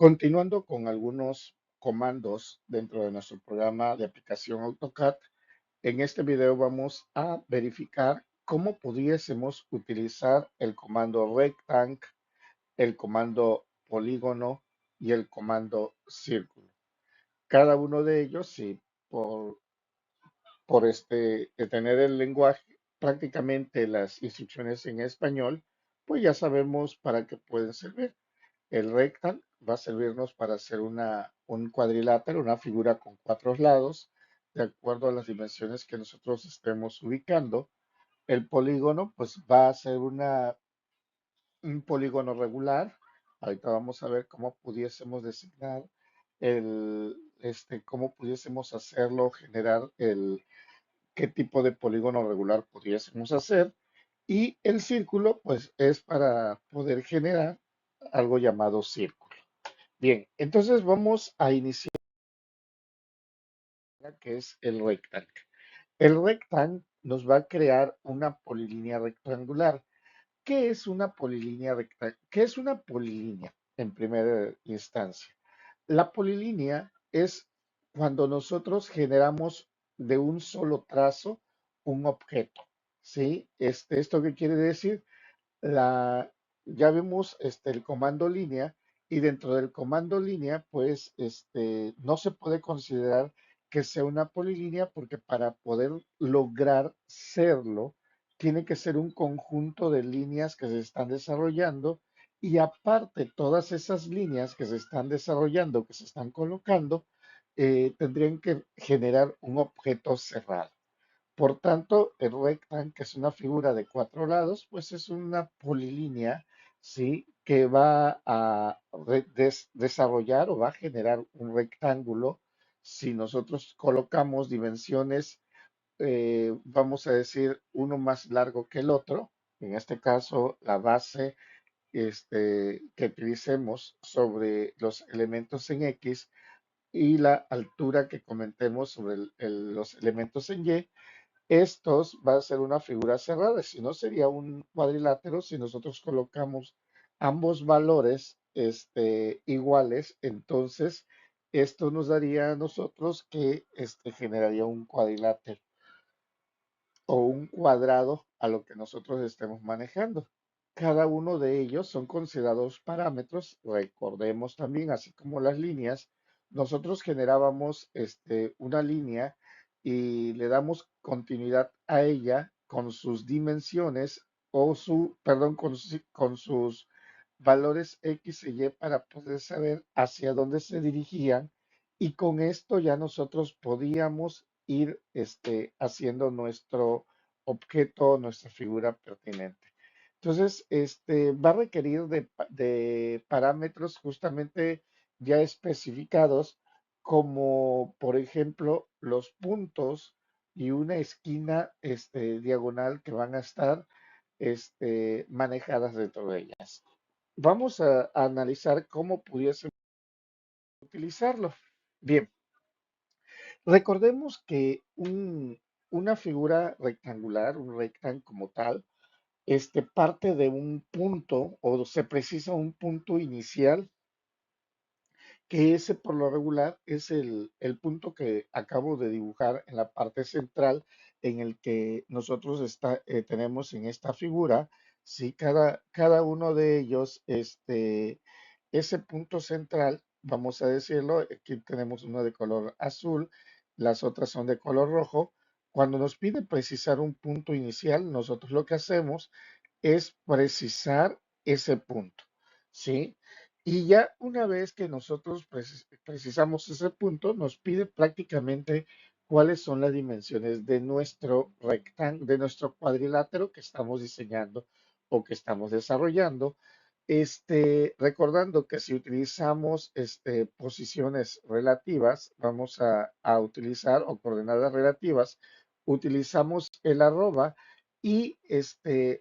Continuando con algunos comandos dentro de nuestro programa de aplicación AutoCAD, en este video vamos a verificar cómo pudiésemos utilizar el comando rectangle, el comando polígono y el comando círculo. Cada uno de ellos, si por, por tener el lenguaje, prácticamente las instrucciones en español, pues ya sabemos para qué pueden servir. El rectangle va a servirnos para hacer un cuadrilátero, una figura con cuatro lados, de acuerdo a las dimensiones que nosotros estemos ubicando. El polígono, pues va a ser un polígono regular. Ahorita vamos a ver cómo pudiésemos designar cómo pudiésemos hacerlo, generar qué tipo de polígono regular pudiésemos hacer. Y el círculo, pues es para poder generar algo llamado círculo. Bien, entonces vamos a iniciar que es el rectangle. El rectangle nos va a crear una polilínea rectangular. ¿Qué es una polilínea rectangular? ¿Qué es una polilínea en primera instancia? La polilínea es cuando nosotros generamos de un solo trazo un objeto, ¿sí? ¿Esto qué quiere decir? la, ya vemos el comando línea y dentro del comando línea, pues no se puede considerar que sea una polilínea porque para poder lograr serlo, tiene que ser un conjunto de líneas que se están desarrollando y aparte todas esas líneas que se están desarrollando, que se están colocando, tendrían que generar un objeto cerrado. Por tanto, el rectángulo, que es una figura de cuatro lados, pues es una polilínea, ¿sí? Que va a desarrollar o va a generar un rectángulo. Si nosotros colocamos dimensiones, vamos a decir, uno más largo que el otro, en este caso, la base que utilicemos sobre los elementos en X y la altura que comentemos sobre los elementos en Y, estos va a ser una figura cerrada, si no sería un cuadrilátero si nosotros colocamos ambos valores iguales, entonces esto nos daría a nosotros que generaría un cuadrilátero o un cuadrado a lo que nosotros estemos manejando. Cada uno de ellos son considerados parámetros. Recordemos también, así como las líneas, nosotros generábamos una línea y le damos continuidad a ella con sus dimensiones perdón, con sus valores X y Y para poder saber hacia dónde se dirigían y con esto ya nosotros podíamos ir haciendo nuestro objeto, nuestra figura pertinente. Entonces, va a requerir de parámetros justamente ya especificados, como por ejemplo los puntos y una esquina diagonal que van a estar manejadas dentro de ellas. Vamos a analizar cómo pudiese utilizarlo. Bien, recordemos que una figura rectangular, un rectángulo como tal, parte de un punto o se precisa un punto inicial, que ese por lo regular es el punto que acabo de dibujar en la parte central en el que nosotros tenemos en esta figura. Sí, cada uno de ellos, ese punto central, vamos a decirlo, aquí tenemos uno de color azul, las otras son de color rojo. Cuando nos pide precisar un punto inicial, nosotros lo que hacemos es precisar ese punto, ¿sí? Y ya una vez que nosotros precisamos ese punto, nos pide prácticamente cuáles son las dimensiones de nuestro rectángulo, de nuestro cuadrilátero que estamos diseñando o que estamos desarrollando. Recordando que si utilizamos posiciones relativas, vamos a utilizar o coordenadas relativas, utilizamos el arroba y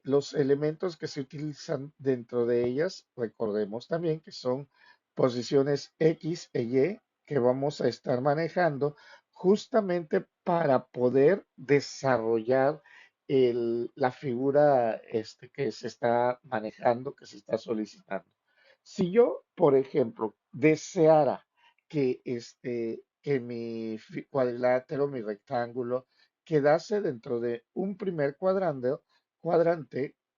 los elementos que se utilizan dentro de ellas, recordemos también que son posiciones X e Y que vamos a estar manejando justamente para poder desarrollar la figura que se está manejando, que se está solicitando. Si yo, por ejemplo, deseara que mi cuadrilátero, mi rectángulo, quedase dentro de un primer cuadrante,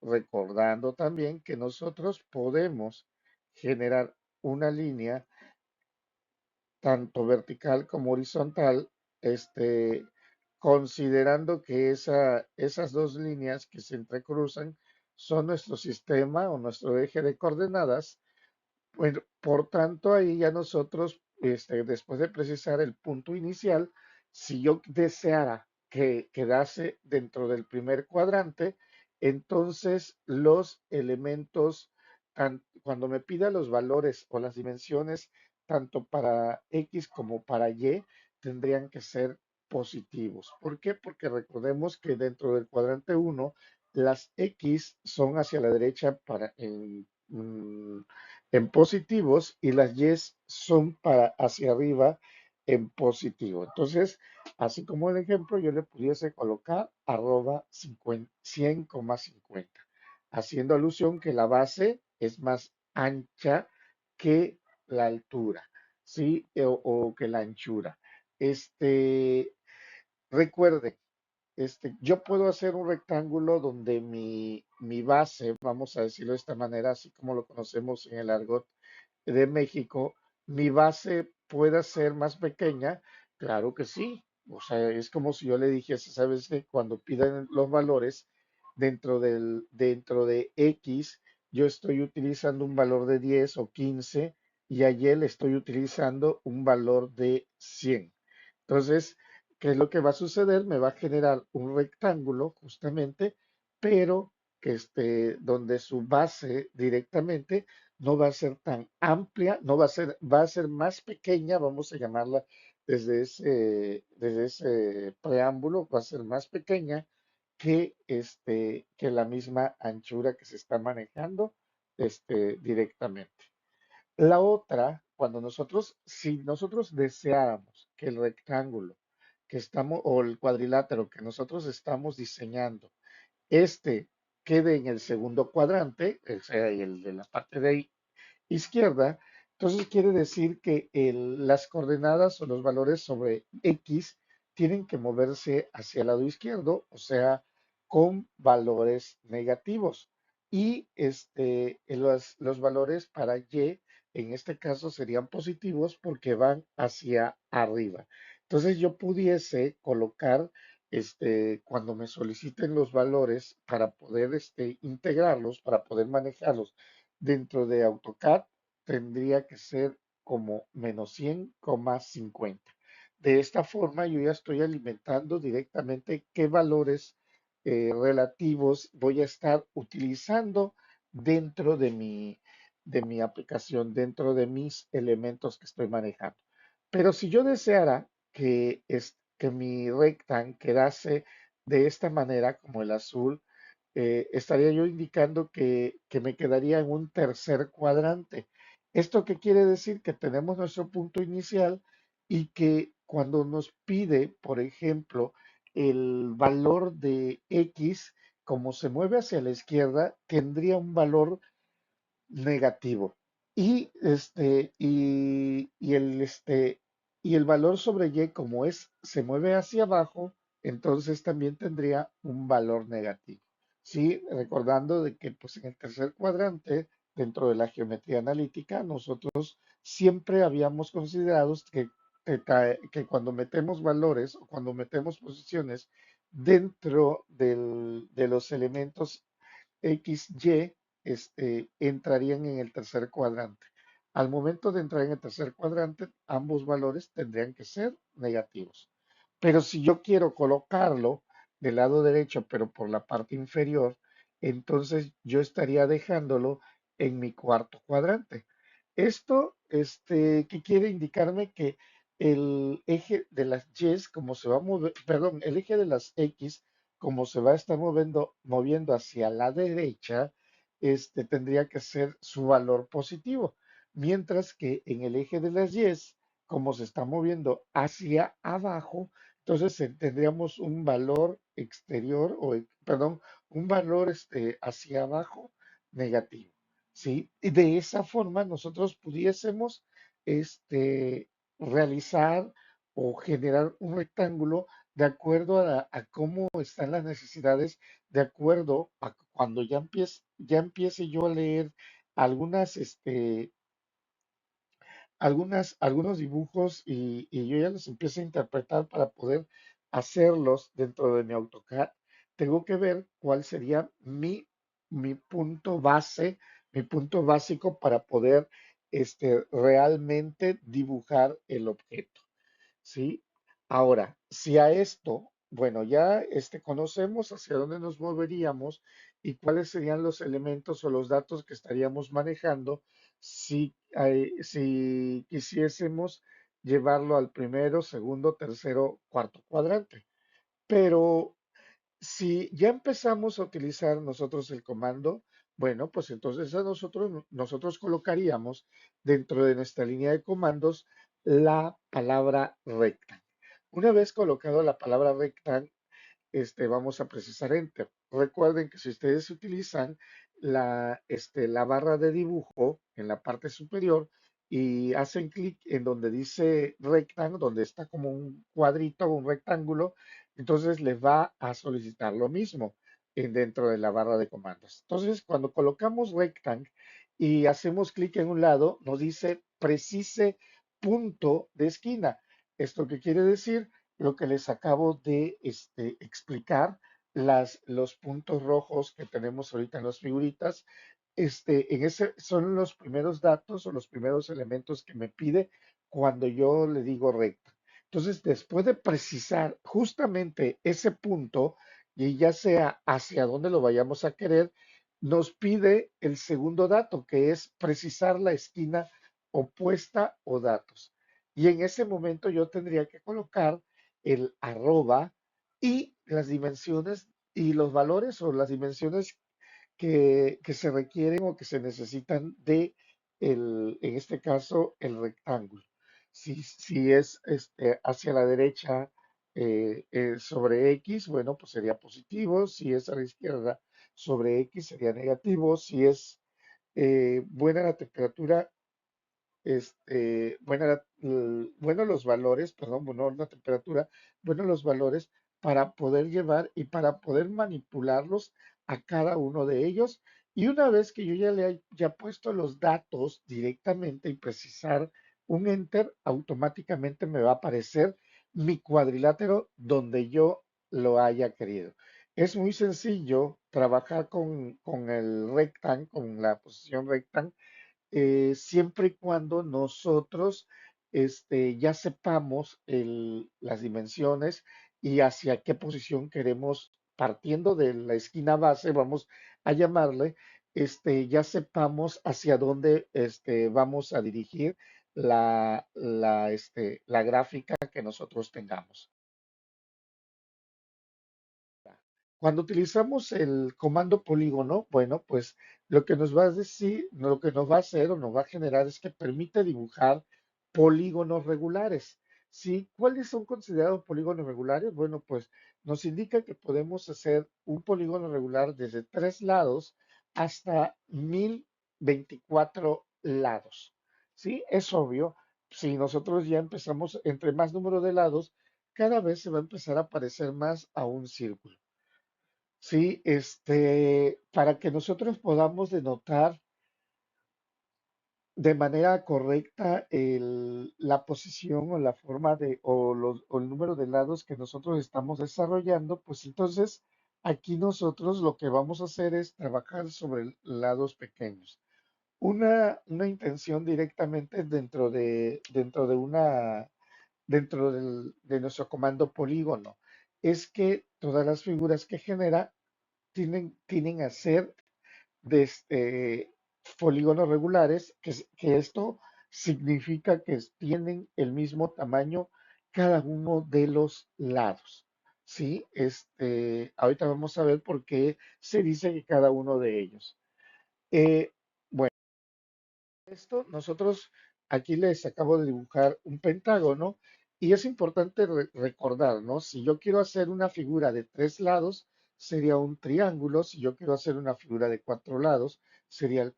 recordando también que nosotros podemos generar una línea tanto vertical como horizontal, considerando que esas dos líneas que se entrecruzan son nuestro sistema o nuestro eje de coordenadas. Bueno, por tanto, ahí ya nosotros, después de precisar el punto inicial, si yo deseara que quedase dentro del primer cuadrante, entonces los elementos, cuando me pida los valores o las dimensiones, tanto para X como para Y, tendrían que ser positivos. ¿Por qué? Porque recordemos que dentro del cuadrante uno las X son hacia la derecha en positivos y las Y son para hacia arriba en positivo. Entonces, así como el ejemplo, yo le pudiese colocar arroba 100,50, haciendo alusión que la base es más ancha que la altura, ¿sí? O que la anchura. Este, recuerde, yo puedo hacer un rectángulo donde mi base, vamos a decirlo de esta manera, así como lo conocemos en el argot de México, mi base pueda ser más pequeña, claro que sí. O sea, es como si yo le dijese, ¿sabes qué? Cuando piden los valores dentro de X, yo estoy utilizando un valor de 10 o 15 y a Y le estoy utilizando un valor de 100. Entonces, ¿qué es lo que va a suceder? Me va a generar un rectángulo justamente, pero que donde su base directamente no va a ser tan amplia, no va a ser, va a ser más pequeña, vamos a llamarla desde ese preámbulo, va a ser más pequeña que la misma anchura que se está manejando directamente. La otra, si nosotros deseáramos que el rectángulo que estamos, o el cuadrilátero que nosotros estamos diseñando, este quede en el segundo cuadrante, o sea, el de la parte de ahí izquierda, entonces quiere decir que las coordenadas o los valores sobre X tienen que moverse hacia el lado izquierdo, o sea, con valores negativos. Y los valores para Y, en este caso, serían positivos porque van hacia arriba. Entonces yo pudiese colocar, cuando me soliciten los valores para poder integrarlos, para poder manejarlos dentro de AutoCAD, tendría que ser como -100,50. De esta forma, yo ya estoy alimentando directamente qué valores relativos voy a estar utilizando dentro de mi aplicación, dentro de mis elementos que estoy manejando. Pero si yo deseara que mi rectán quedase de esta manera, como el azul, estaría yo indicando que me quedaría en un tercer cuadrante. ¿Esto qué quiere decir? Que tenemos nuestro punto inicial y que cuando nos pide, por ejemplo, el valor de X, como se mueve hacia la izquierda, tendría un valor negativo. Y el valor sobre Y, como se mueve hacia abajo, entonces también tendría un valor negativo. Sí, recordando de que pues en el tercer cuadrante, dentro de la geometría analítica, nosotros siempre habíamos considerado que cuando metemos valores o cuando metemos posiciones dentro de los elementos X, Y, entrarían en el tercer cuadrante. Al momento de entrar en el tercer cuadrante, ambos valores tendrían que ser negativos. Pero si yo quiero colocarlo del lado derecho, pero por la parte inferior, entonces yo estaría dejándolo en mi cuarto cuadrante. Esto, ¿qué quiere indicarme? Que el eje de las Y, como se va a mover, perdón, el eje de las X, como se va a estar moviendo hacia la derecha, tendría que ser su valor positivo. Mientras que en el eje de las Y, como se está moviendo hacia abajo, entonces tendríamos un valor exterior, perdón, un valor hacia abajo negativo. ¿Sí? Y de esa forma nosotros pudiésemos realizar o generar un rectángulo de acuerdo a cómo están las necesidades, de acuerdo a cuando ya empiece yo a leer algunas, algunos dibujos y yo ya los empiezo a interpretar para poder hacerlos dentro de mi AutoCAD, tengo que ver cuál sería mi punto base, mi punto básico para poder realmente dibujar el objeto. ¿Sí? Ahora, si a esto, bueno, ya conocemos hacia dónde nos moveríamos y cuáles serían los elementos o los datos que estaríamos manejando si quisiésemos llevarlo al primero, segundo, tercero, cuarto cuadrante. Pero si ya empezamos a utilizar nosotros el comando, bueno, pues entonces nosotros colocaríamos dentro de nuestra línea de comandos la palabra recta. Una vez colocado la palabra recta, vamos a precisar Enter. Recuerden que si ustedes utilizan la barra de dibujo en la parte superior y hacen clic en donde dice Rectangle, donde está como un cuadrito o un rectángulo, entonces les va a solicitar lo mismo dentro de la barra de comandos. Entonces, cuando colocamos Rectangle y hacemos clic en un lado, nos dice precise punto de esquina. ¿Esto qué quiere decir? Lo que les acabo de explicar, los puntos rojos que tenemos ahorita en las figuritas, en ese son los primeros datos o los primeros elementos que me pide cuando yo le digo recta. Entonces, después de precisar justamente ese punto, y ya sea hacia dónde lo vayamos a querer, nos pide el segundo dato, que es precisar la esquina opuesta o datos. Y en ese momento yo tendría que colocar el arroba y las dimensiones y los valores o las dimensiones que se requieren o que se necesitan en este caso, el rectángulo. Si es hacia la derecha sobre X, bueno, pues sería positivo. Si es a la izquierda sobre X, sería negativo. Si es buena la temperatura, bueno los valores, perdón, bueno la temperatura, bueno los valores para poder llevar y para poder manipularlos a cada uno de ellos. Y una vez que yo ya le haya puesto los datos directamente y precisar un enter, automáticamente me va a aparecer mi cuadrilátero donde yo lo haya querido. Es muy sencillo trabajar con el rectán, con la posición rectán, siempre y cuando nosotros ya sepamos las dimensiones y hacia qué posición queremos, partiendo de la esquina base, vamos a llamarle, ya sepamos hacia dónde vamos a dirigir la gráfica que nosotros tengamos. Cuando utilizamos el comando polígono, bueno, pues lo que nos va a decir, lo que nos va a hacer o nos va a generar es que permite dibujar polígonos regulares. ¿Sí? ¿Cuáles son considerados polígonos regulares? Bueno, pues nos indica que podemos hacer un polígono regular desde 3 lados hasta 1024 lados. ¿Sí? Es obvio, si nosotros ya empezamos, entre más número de lados, cada vez se va a empezar a parecer más a un círculo. Sí, para que nosotros podamos denotar de manera correcta la posición o la forma o el número de lados que nosotros estamos desarrollando, pues entonces aquí nosotros lo que vamos a hacer es trabajar sobre lados pequeños. Una intención directamente de nuestro comando polígono es que todas las figuras que genera tienen a ser de polígonos regulares, que esto significa que tienen el mismo tamaño cada uno de los lados. ¿Sí? Ahorita vamos a ver por qué se dice que cada uno de ellos. Eh, bueno, esto nosotros aquí les acabo de dibujar un pentágono y es importante recordar, ¿no? Si yo quiero hacer una figura de 3 lados, sería un triángulo. Si yo quiero hacer una figura de cuatro lados, sería el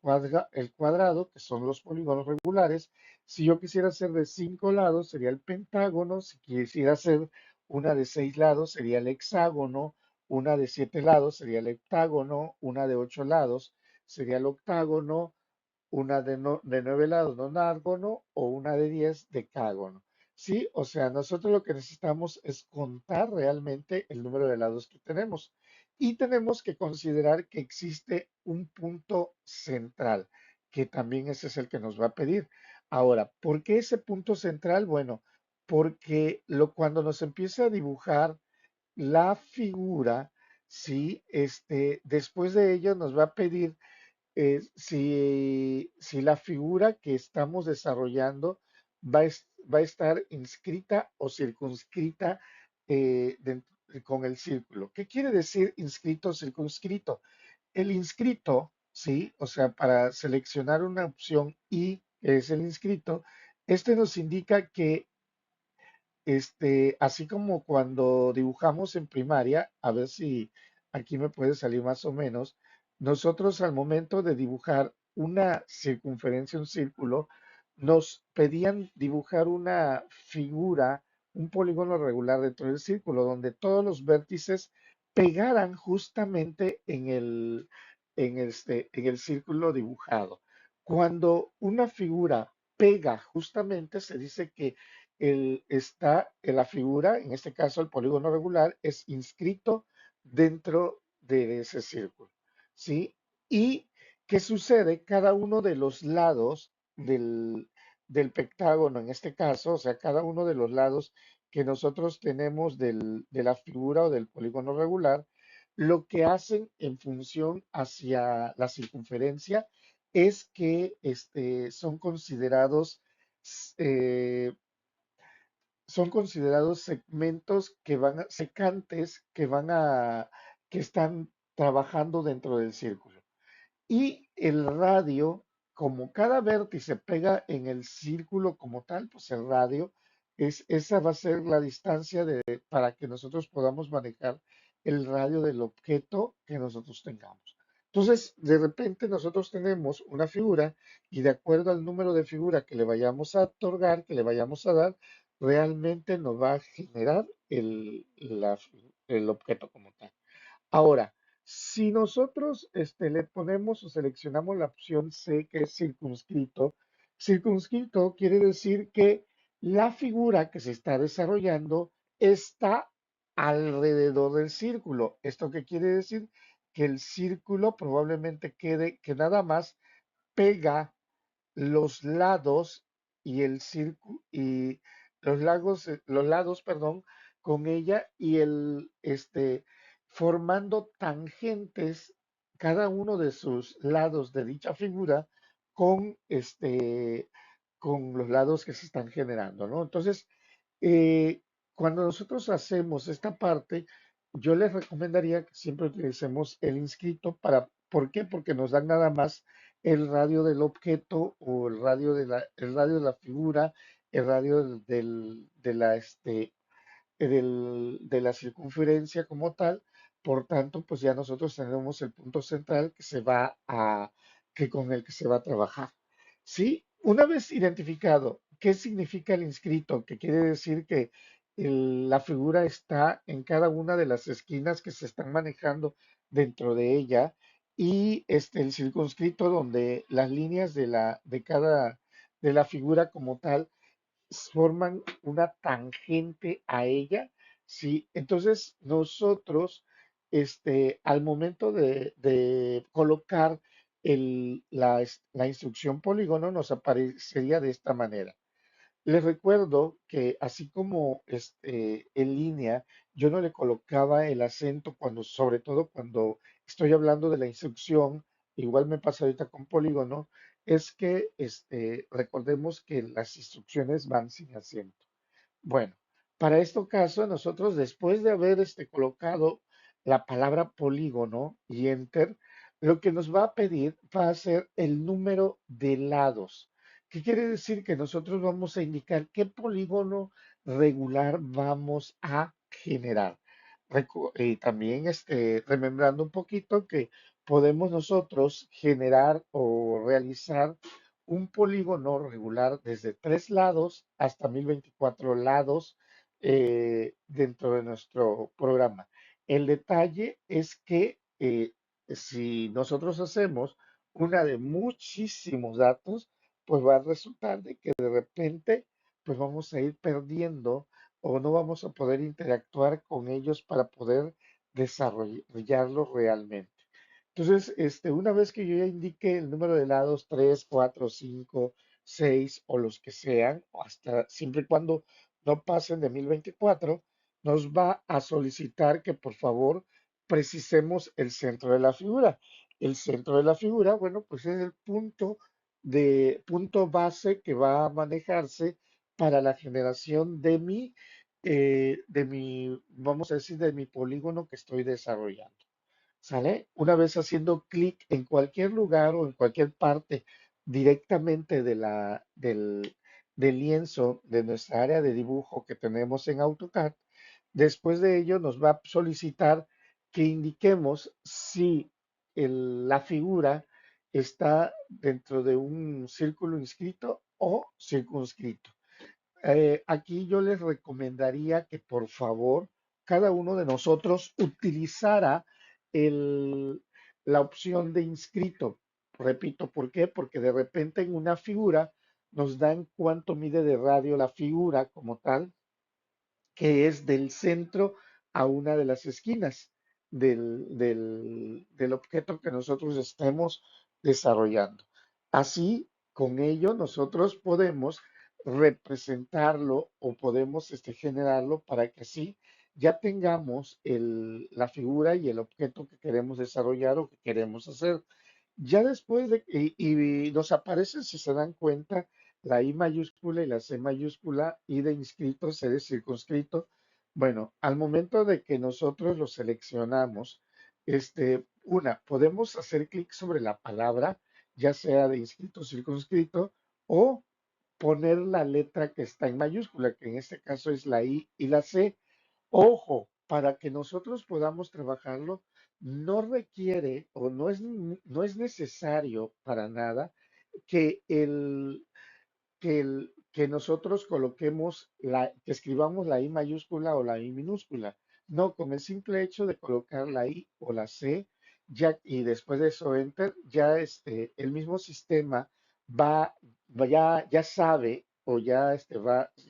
cuadrado, que son los polígonos regulares. Si yo quisiera hacer de cinco lados, sería el pentágono. Si quisiera hacer una de seis lados, sería el hexágono. Una de siete lados sería el heptágono. Una de ocho lados sería el octágono. Una de nueve lados nonárgono o una de 10 decágono. Sí, o sea, nosotros lo que necesitamos es contar realmente el número de lados que tenemos y tenemos que considerar que existe un punto central, que también ese es el que nos va a pedir. Ahora, ¿por qué ese punto central? Bueno, porque cuando nos empieza a dibujar la figura, sí, después de ello nos va a pedir si la figura que estamos desarrollando va a estar inscrita o circunscrita con el círculo. ¿Qué quiere decir inscrito o circunscrito? El inscrito, ¿sí? O sea, para seleccionar una opción I, que es el inscrito, este nos indica que así como cuando dibujamos en primaria, a ver si aquí me puede salir más o menos, nosotros al momento de dibujar una circunferencia, un círculo, nos pedían dibujar una figura, un polígono regular dentro del círculo, donde todos los vértices pegaran justamente en el círculo dibujado. Cuando una figura pega justamente, se dice que está en la figura, en este caso el polígono regular, es inscrito dentro de ese círculo, ¿sí? ¿Y qué sucede? Cada uno de los lados del pentágono, en este caso, o sea, cada uno de los lados que nosotros tenemos de la figura o del polígono regular, lo que hacen en función hacia la circunferencia es que eh, son considerados segmentos secantes que están trabajando dentro del círculo. Y el radio, como cada vértice pega en el círculo como tal, pues el radio, esa va a ser la distancia para que nosotros podamos manejar el radio del objeto que nosotros tengamos. Entonces, de repente nosotros tenemos una figura y de acuerdo al número de figura que le vayamos a otorgar, que le vayamos a dar, realmente nos va a generar el objeto como tal. Ahora, si nosotros le ponemos o seleccionamos la opción C, que es circunscrito, circunscrito quiere decir que la figura que se está desarrollando está alrededor del círculo. ¿Esto qué quiere decir? Que el círculo probablemente que nada más pega los lados y el círculo y los lados, perdón, con ella y formando tangentes cada uno de sus lados de dicha figura con con los lados que se están generando, ¿no? Entonces, eh, cuando nosotros hacemos esta parte, yo les recomendaría que siempre utilicemos el inscrito ¿por qué? Porque nos dan nada más el radio del objeto o el radio de la figura, el radio de la circunferencia como tal. Por tanto, pues ya nosotros tenemos el punto central que con el que se va a trabajar. ¿Sí? Una vez identificado qué significa el inscrito, que quiere decir que la figura está en cada una de las esquinas que se están manejando dentro de ella, y el circunscrito donde las líneas de la figura como tal forman una tangente a ella, ¿sí? Entonces nosotros, al momento de colocar la instrucción polígono, nos aparecería de esta manera. Les recuerdo que así como en línea, yo no le colocaba el acento sobre todo cuando estoy hablando de la instrucción, igual me pasa ahorita con polígono, es que recordemos que las instrucciones van sin acento. Bueno, para este caso, nosotros después de haber colocado la palabra polígono y enter, lo que nos va a pedir va a ser el número de lados. ¿Qué quiere decir? Que nosotros vamos a indicar qué polígono regular vamos a generar. Y también remembrando un poquito que podemos nosotros generar o realizar un polígono regular desde 3 lados hasta 1024 lados dentro de nuestro programa. El detalle es que si nosotros hacemos una de muchísimos datos, pues va a resultar de que de repente pues vamos a ir perdiendo o no vamos a poder interactuar con ellos para poder desarrollarlo realmente. Entonces, una vez que yo ya indique el número de lados 3, 4, 5, 6 o los que sean, o hasta siempre y cuando no pasen de 1024, nos va a solicitar que por favor precisemos el centro de la figura. El centro de la figura, bueno, pues es el punto base que va a manejarse para la generación vamos a decir, de mi polígono que estoy desarrollando. ¿Sale? Una vez haciendo clic en cualquier lugar o en cualquier parte directamente del lienzo de nuestra área de dibujo que tenemos en AutoCAD, después de ello nos va a solicitar que indiquemos si la figura está dentro de un círculo inscrito o circunscrito. Aquí yo les recomendaría que por favor cada uno de nosotros utilizara el- la opción de inscrito. Repito, ¿por qué? Porque de repente en una figura nos dan cuánto mide de radio la figura como tal, que es del centro a una de las esquinas del objeto que nosotros estemos desarrollando. Así, con ello, nosotros podemos representarlo o podemos generarlo para que así ya tengamos la figura y el objeto que queremos desarrollar o que queremos hacer. Ya después y nos aparece, si se dan cuenta, la I mayúscula y la C mayúscula, I de inscrito, C de circunscrito. Bueno, al momento de que nosotros lo seleccionamos, podemos hacer clic sobre la palabra, ya sea de inscrito o circunscrito, o poner la letra que está en mayúscula, que en este caso es la I y la C. Ojo, para que nosotros podamos trabajarlo, no requiere o no es necesario para nada que que nosotros que escribamos la I mayúscula o la I minúscula. No, con el simple hecho de colocar la I o la C, y después de eso enter, ya el mismo sistema ya sabe o ya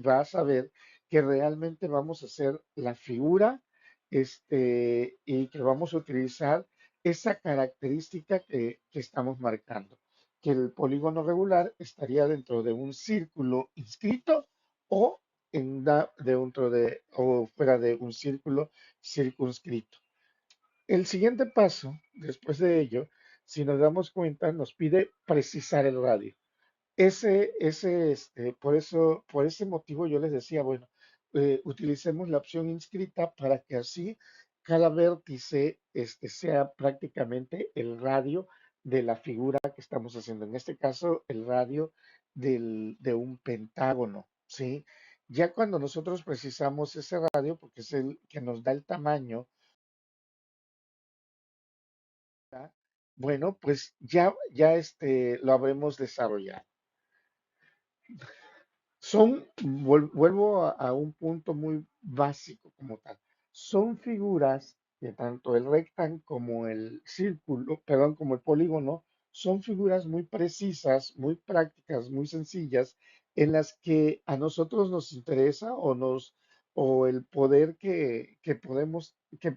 va a saber que realmente vamos a hacer la figura, y que vamos a utilizar esa característica que estamos marcando, que el polígono regular estaría dentro de un círculo inscrito o o fuera de un círculo circunscrito. El siguiente paso, después de ello, si nos damos cuenta, nos pide precisar el radio. Por ese motivo yo les decía, bueno, utilicemos la opción inscrita para que así cada vértice sea prácticamente el radio de la figura que estamos haciendo. En este caso, el radio de un pentágono, ¿sí? Ya cuando nosotros precisamos ese radio, porque es el que nos da el tamaño, ¿tá? Bueno, pues ya lo habremos desarrollado. Vuelvo a un punto muy básico como tal. Son figuras que tanto el rectángulo como el círculo, perdón, como el polígono, son figuras muy precisas, muy prácticas, muy sencillas, en las que a nosotros nos interesa o el poder que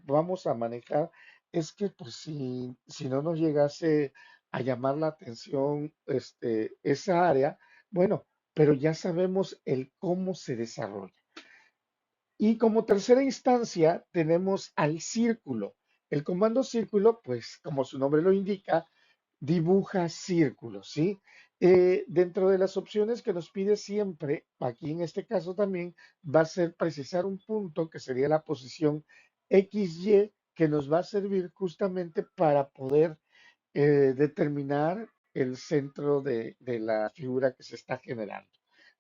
vamos a manejar es que pues si no nos llegase a llamar la atención esa área, bueno, pero ya sabemos el cómo se desarrolla. Y como tercera instancia tenemos al círculo. El comando círculo, pues como su nombre lo indica, dibuja círculos, ¿sí? Dentro de las opciones que nos pide siempre, aquí en este caso también, va a ser precisar un punto que sería la posición XY, que nos va a servir justamente para poder determinar el centro de la figura que se está generando.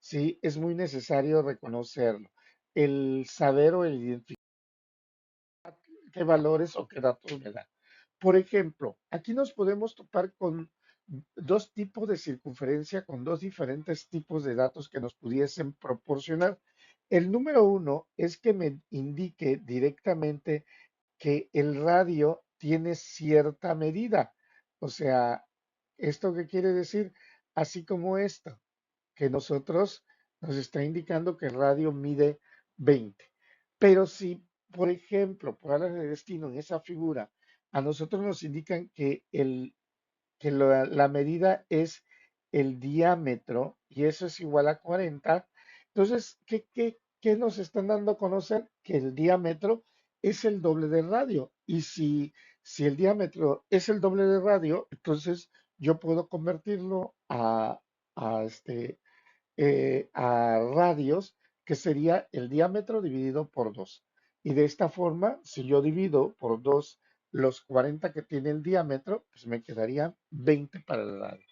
Sí, es muy necesario reconocerlo. El saber o el identificar qué valores o qué datos me da. Por ejemplo, aquí nos podemos topar con dos tipos de circunferencia, con dos diferentes tipos de datos que nos pudiesen proporcionar. El número uno es que me indique directamente que el radio tiene cierta medida. O sea, ¿esto qué quiere decir? Así como esto, que nosotros nos está indicando que el radio mide 20. Pero si, por ejemplo, por áreas de destino en esa figura, a nosotros nos indican que la medida es el diámetro y eso es igual a 40. Entonces, ¿qué nos están dando a conocer? Que el diámetro es el doble del radio. Y si el diámetro es el doble del radio, entonces yo puedo convertirlo a radios, que sería el diámetro dividido por 2. Y de esta forma, si yo divido por 2 los 40 que tiene el diámetro, pues me quedaría 20 para el radio.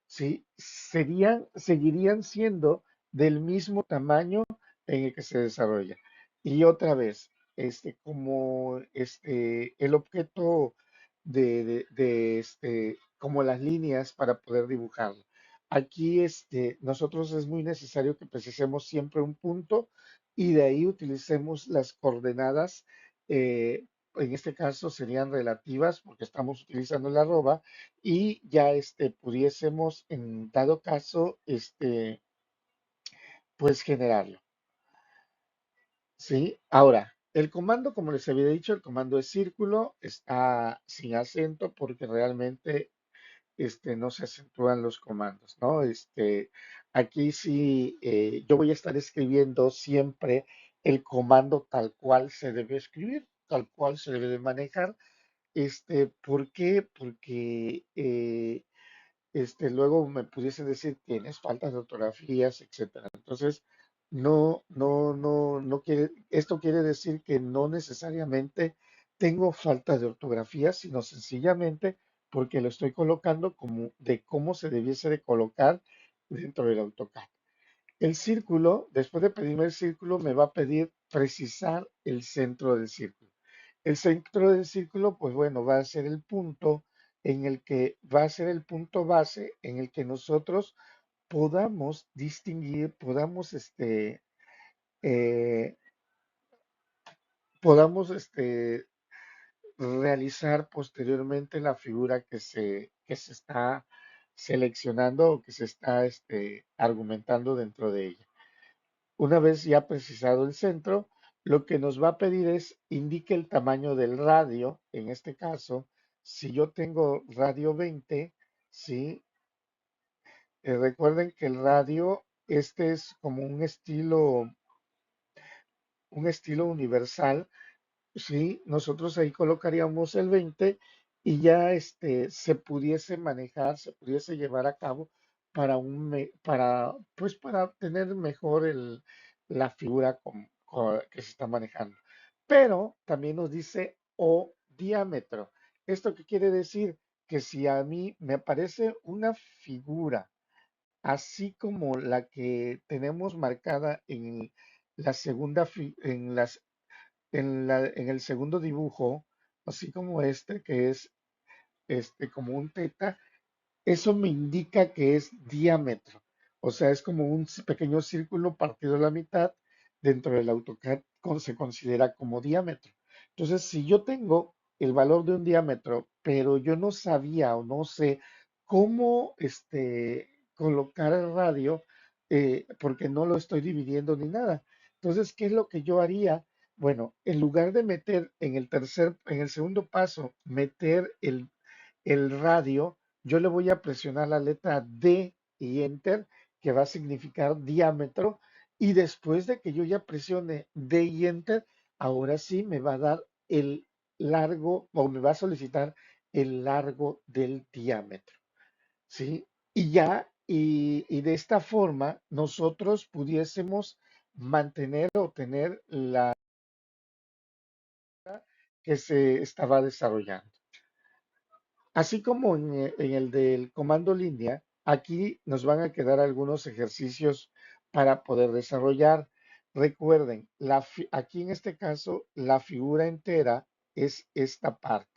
¿Sí? Seguirían siendo del mismo tamaño en el que se desarrolla. Y otra vez, como el objeto como las líneas para poder dibujarlo. Aquí, nosotros es muy necesario que precisemos siempre un punto y de ahí utilicemos las coordenadas. En este caso serían relativas porque estamos utilizando la arroba y ya pudiésemos en dado caso pues generarlo, ¿sí? Ahora, el comando, como les había dicho, el comando es círculo, está sin acento porque realmente no se acentúan los comandos, ¿no? Aquí sí, yo voy a estar escribiendo siempre el comando tal cual se debe escribir, tal cual se debe de manejar. ¿Por qué? Porque luego me pudiese decir tienes faltas de ortografías, etcétera. Entonces, no quiere, esto quiere decir que no necesariamente tengo falta de ortografía, sino sencillamente porque lo estoy colocando como de cómo se debiese de colocar dentro del AutoCAD. El círculo, después de pedirme el círculo, me va a pedir precisar el centro del círculo. El centro del círculo, pues bueno, va a ser el punto en el que va a ser el punto base en el que nosotros podamos distinguir, eh, podamos realizar posteriormente la figura que se está seleccionando o que se está argumentando dentro de ella. Una vez ya precisado el centro, lo que nos va a pedir es indique el tamaño del radio. En este caso, si yo tengo radio 20, ¿sí? Recuerden que el radio, es como un estilo universal. Sí, nosotros ahí colocaríamos el 20 y ya se pudiese manejar, se pudiese llevar a cabo para tener mejor la figura que se está manejando. Pero también nos dice o diámetro. ¿Esto qué quiere decir? Que si a mí me aparece una figura así como la que tenemos marcada en la segunda, en el segundo dibujo, así como que es como un teta, eso me indica que es diámetro. O sea, es como un pequeño círculo partido a la mitad dentro del AutoCAD se considera como diámetro. Entonces, si yo tengo el valor de un diámetro, pero yo no sabía o no sé cómo colocar el radio, porque no lo estoy dividiendo ni nada. Entonces, ¿qué es lo que yo haría? Bueno, en lugar de meter en el segundo paso, meter el radio, yo le voy a presionar la letra D y Enter, que va a significar diámetro, y después de que yo ya presione D y Enter, ahora sí me va a dar el largo o me va a solicitar el largo del diámetro, ¿sí? Y de esta forma nosotros pudiésemos mantener o tener la que se estaba desarrollando. Así como en el del comando línea, aquí nos van a quedar algunos ejercicios para poder desarrollar. Recuerden, aquí en este caso, la figura entera. es esta parte.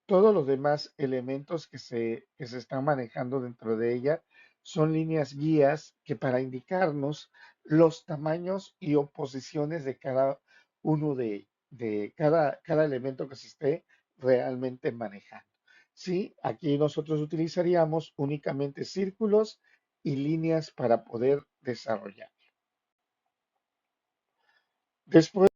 Todos los demás elementos que se están manejando dentro de ella son líneas guías que para indicarnos los tamaños y oposiciones de cada uno de cada elemento que se esté realmente manejando. Sí, aquí nosotros utilizaríamos únicamente círculos y líneas para poder desarrollar. Después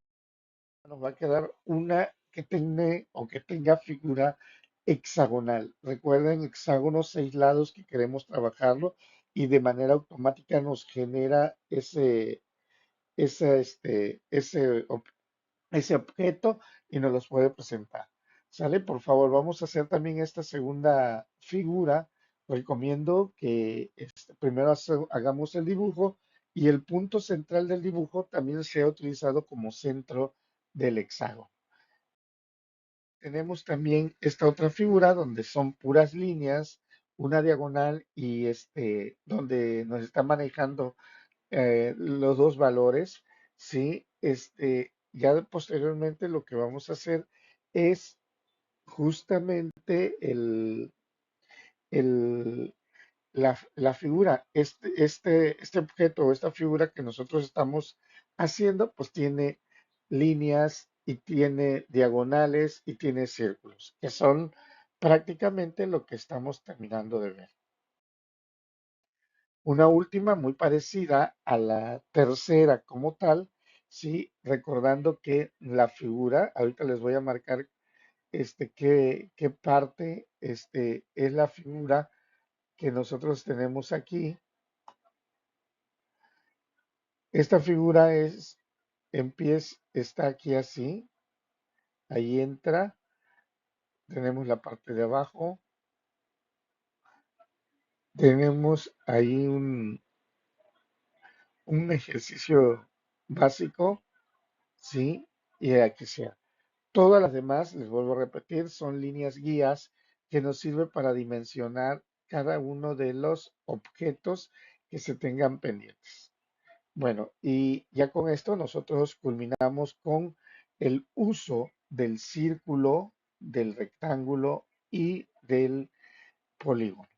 nos va a quedar una que tenga figura hexagonal. Recuerden, hexágonos 6 lados que queremos trabajarlo y de manera automática nos genera ese objeto y nos los puede presentar. ¿Sale? Por favor, vamos a hacer también esta segunda figura. Recomiendo que primero hagamos el dibujo y el punto central del dibujo también sea utilizado como centro del hexágono. Tenemos también esta otra figura donde son puras líneas, una diagonal y donde nos está manejando los dos valores, ¿sí? Ya posteriormente lo que vamos a hacer es justamente el, la figura, este objeto o esta figura que nosotros estamos haciendo, pues tiene líneas y tiene diagonales y tiene círculos, que son prácticamente lo que estamos terminando de ver. Una última muy parecida a la tercera como tal, sí, recordando que la figura, ahorita les voy a marcar qué parte es la figura que nosotros tenemos aquí. Esta figura en pies, está aquí así, ahí entra, tenemos la parte de abajo, tenemos ahí un ejercicio básico, ¿sí? Y aquí sea. Todas las demás, les vuelvo a repetir, son líneas guías que nos sirven para dimensionar cada uno de los objetos que se tengan pendientes. Bueno, y ya con esto nosotros culminamos con el uso del círculo, del rectángulo y del polígono.